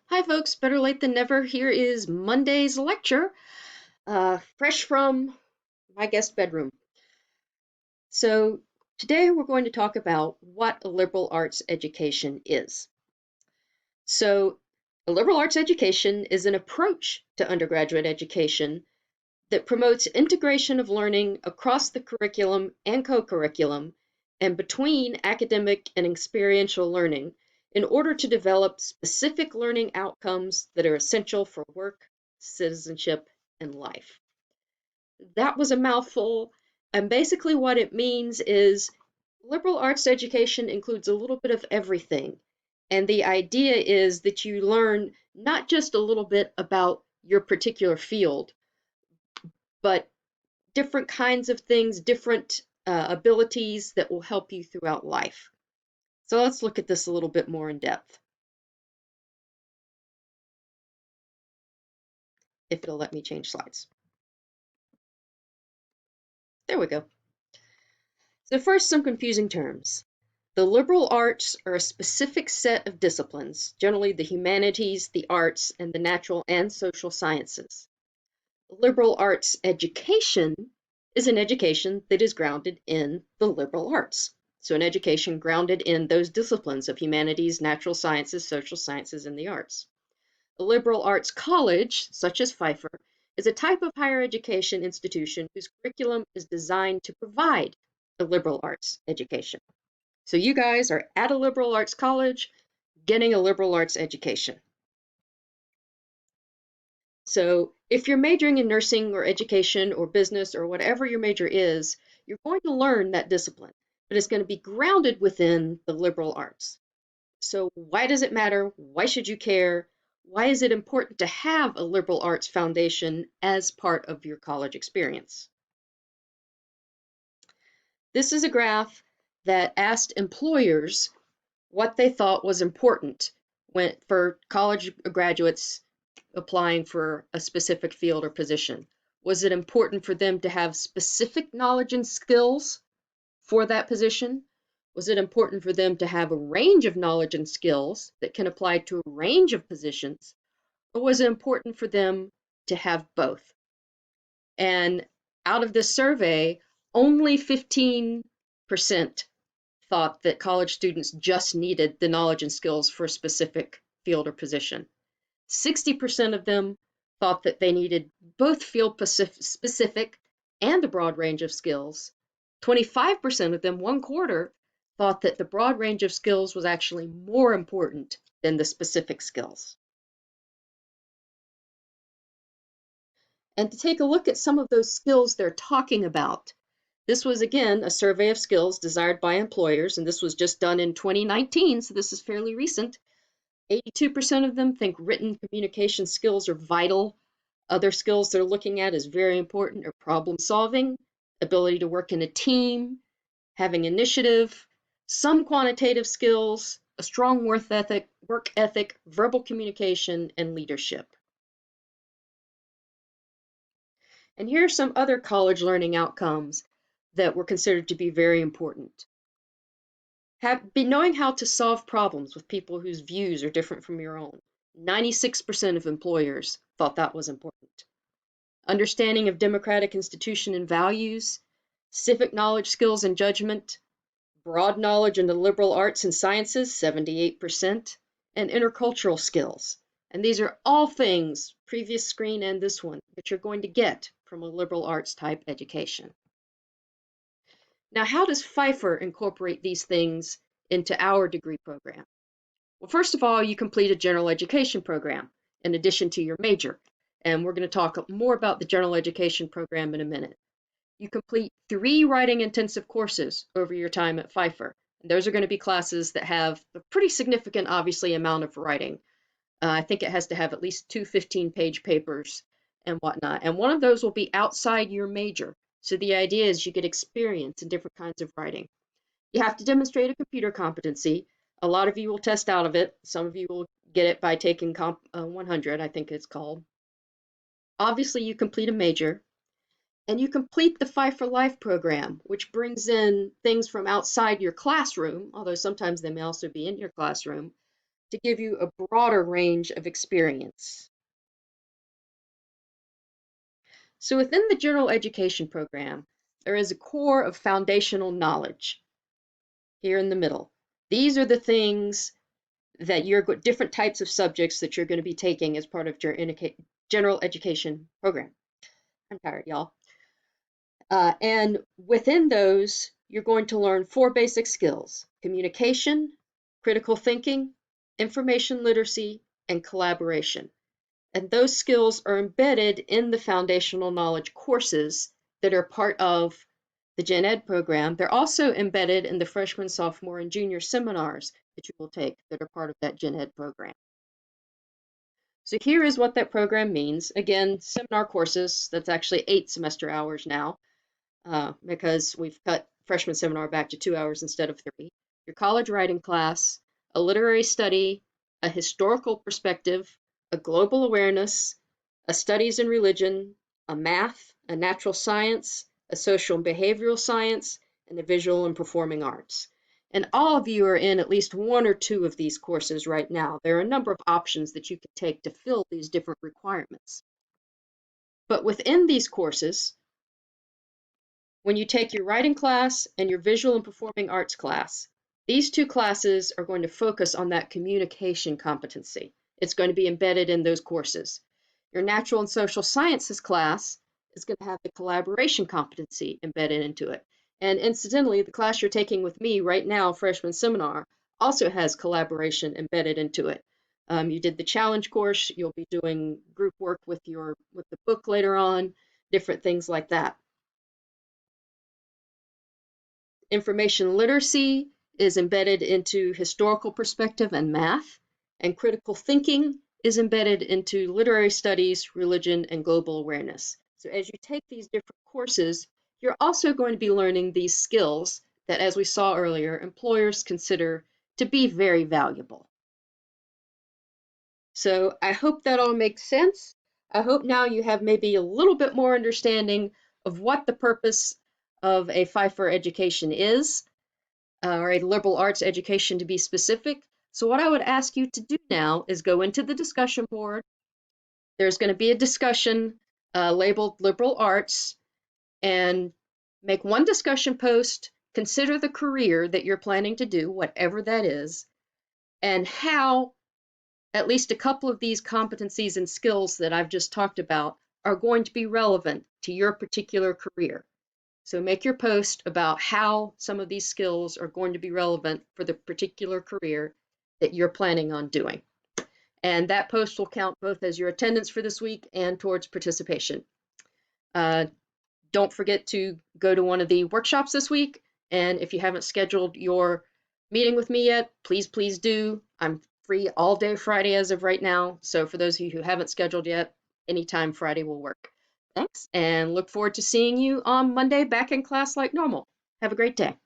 Hi, folks. Better late than never. Here is Monday's lecture, fresh from my guest bedroom. So, today we're going to talk about what a liberal arts education is. So, a liberal arts education is an approach to undergraduate education that promotes integration of learning across the curriculum and co-curriculum and between academic and experiential learning in order to develop specific learning outcomes that are essential for work, citizenship, and life. That was a mouthful, and basically what it means is liberal arts education includes a little bit of everything. And the idea is that you learn not just a little bit about your particular field, but different kinds of things, different abilities that will help you throughout life. So let's look at this a little bit more in depth, if it'll let me change slides. There we go. So first, some confusing terms. The liberal arts are a specific set of disciplines, generally the humanities, the arts, and the natural and social sciences. Liberal arts education is an education that is grounded in the liberal arts. So an education grounded in those disciplines of humanities, natural sciences, social sciences, and the arts. A liberal arts college, such as Pfeiffer, is a type of higher education institution whose curriculum is designed to provide a liberal arts education. So you guys are at a liberal arts college getting a liberal arts education. So if you're majoring in nursing or education or business or whatever your major is, you're going to learn that discipline, but it's going to be grounded within the liberal arts. So why does it matter? Why should you care? Why is it important to have a liberal arts foundation as part of your college experience? This is a graph that asked employers what they thought was important for college graduates applying for a specific field or position. Was it important for them to have specific knowledge and skills for that position? Was it important for them to have a range of knowledge and skills that can apply to a range of positions? Or was it important for them to have both? And out of this survey, only 15% thought that college students just needed the knowledge and skills for a specific field or position. 60% of them thought that they needed both field specific and a broad range of skills. 25% of them, one quarter, thought that the broad range of skills was actually more important than the specific skills. And to take a look at some of those skills they're talking about, this was again a survey of skills desired by employers, and this was just done in 2019, so this is fairly recent. 82% of them think written communication skills are vital. Other skills they're looking at as very important are problem solving, ability to work in a team, having initiative, some quantitative skills, a strong work ethic, verbal communication, and leadership. And here are some other college learning outcomes that were considered to be very important. Knowing how to solve problems with people whose views are different from your own. 96% of employers thought that was important. Understanding of democratic institution and values, civic knowledge, skills, and judgment, broad knowledge in the liberal arts and sciences, 78%, and intercultural skills. And these are all things, previous screen and this one, that you're going to get from a liberal arts type education. Now, how does Pfeiffer incorporate these things into our degree program? Well, first of all, you complete a general education program in addition to your major. And we're going to talk more about the general education program in a minute. You complete 3 writing intensive courses over your time at Pfeiffer. And those are going to be classes that have a pretty significant, obviously, amount of writing. I think it has to have at least 2 15-page papers and whatnot. And one of those will be outside your major. So the idea is you get experience in different kinds of writing. You have to demonstrate a computer competency. A lot of you will test out of it. Some of you will get it by taking Comp 100, I think it's called. Obviously, you complete a major. And you complete the Pfeiffer Life program, which brings in things from outside your classroom, although sometimes they may also be in your classroom, to give you a broader range of experience. So within the general education program, there is a core of foundational knowledge here in the middle. These are the things that different types of subjects that you're going to be taking as part of your general education program. I'm tired, y'all. And within those, you're going to learn 4 basic skills: communication, critical thinking, information literacy, and collaboration. And those skills are embedded in the foundational knowledge courses that are part of the Gen Ed program. They're also embedded in the freshman, sophomore, and junior seminars that you will take that are part of that Gen Ed program. So here is what that program means. Again, seminar courses, that's actually 8 semester hours now, because we've cut freshman seminar back to 2 hours instead of 3. Your college writing class, a literary study, a historical perspective, a global awareness, a studies in religion, a math, a natural science, a social and behavioral science, and a visual and performing arts. And all of you are in at least 1 or 2 of these courses right now. There are a number of options that you can take to fill these different requirements. But within these courses, when you take your writing class and your visual and performing arts class, these 2 classes are going to focus on that communication competency. It's going to be embedded in those courses. Your natural and social sciences class is going to have the collaboration competency embedded into it. And incidentally, the class you're taking with me right now, freshman seminar, also has collaboration embedded into it. You did the challenge course, you'll be doing group work with the book later on, different things like that. Information literacy is embedded into historical perspective and math, and critical thinking is embedded into literary studies, religion, and global awareness. So as you take these different courses, you're also going to be learning these skills that, as we saw earlier, employers consider to be very valuable. So I hope that all makes sense. I hope now you have maybe a little bit more understanding of what the purpose of a Pfeiffer education is, or a liberal arts education to be specific. So what I would ask you to do now is go into the discussion board. There's going to be a discussion labeled liberal arts, and make 1 discussion post. Consider the career that you're planning to do, whatever that is, and how at least a couple of these competencies and skills that I've just talked about are going to be relevant to your particular career. So make your post about how some of these skills are going to be relevant for the particular career that you're planning on doing. And that post will count both as your attendance for this week and towards participation. Don't forget to go to one of the workshops this week. And if you haven't scheduled your meeting with me yet, please do. I'm free all day Friday as of right now. So for those of you who haven't scheduled yet, anytime Friday will work. Thanks, and look forward to seeing you on Monday back in class like normal. Have a great day.